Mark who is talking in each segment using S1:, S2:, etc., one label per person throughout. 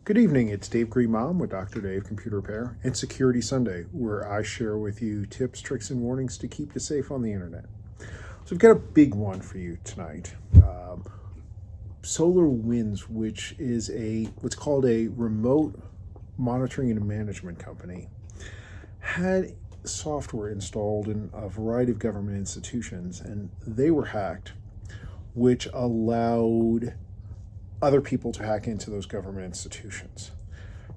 S1: Good evening, it's Dave Greenbaum with Dr. Dave Computer Repair and Security Sunday, where I share with you tips, tricks, and warnings to keep you safe on the internet. So we've got a big one for you tonight. SolarWinds, which is what's called a remote monitoring and management company, had software installed in a variety of government institutions, and they were hacked, which allowed other people to hack into those government institutions.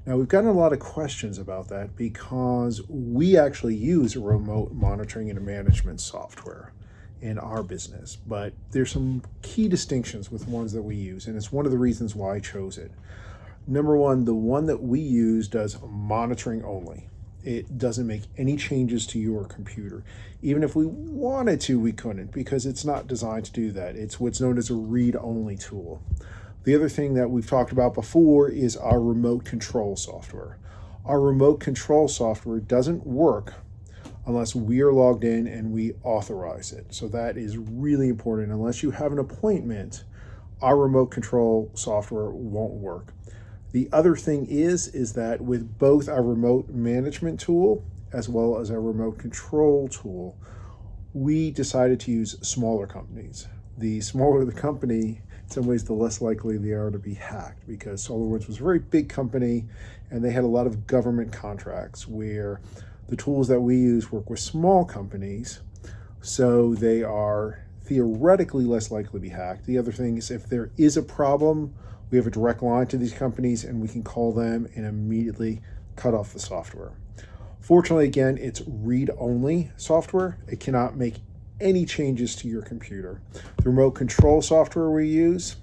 S1: Now, we've gotten a lot of questions about that because we actually use a remote monitoring and management software in our business, but there's some key distinctions with ones that we use, and it's one of the reasons why I chose it. Number one, the one that we use does monitoring only. It doesn't make any changes to your computer. Even if we wanted to, we couldn't, because it's not designed to do that. It's what's known as a read-only tool. The other thing that we've talked about before is our remote control software. Our remote control software doesn't work unless we are logged in and we authorize it. So that is really important. Unless you have an appointment, our remote control software won't work. The other thing is that with both our remote management tool as well as our remote control tool, we decided to use smaller companies. The smaller the company, in some ways, the less likely they are to be hacked, because SolarWinds was a very big company and they had a lot of government contracts where the tools that we use work with small companies, so they are theoretically less likely to be hacked. The other thing is, if there is a problem, we have a direct line to these companies and we can call them and immediately cut off the software. Fortunately, again, it's read-only software. It cannot make any changes to your computer. The remote control software we use,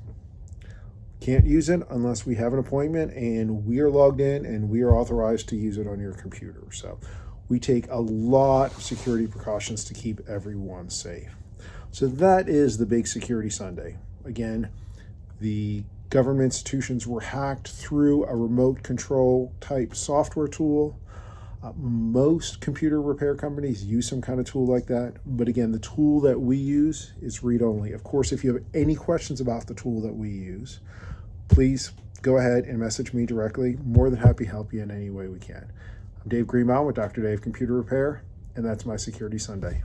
S1: can't use it unless we have an appointment and we are logged in and we are authorized to use it on your computer. So we take a lot of security precautions to keep everyone safe. So that is the big Security Sunday. Again, the government institutions were hacked through a remote control type software tool. Most computer repair companies use some kind of tool like that. But again, the tool that we use is read-only. Of course, if you have any questions about the tool that we use, please go ahead and message me directly. More than happy to help you in any way we can. I'm Dave Greenbaum with Dr. Dave Computer Repair, and that's my Security Sunday.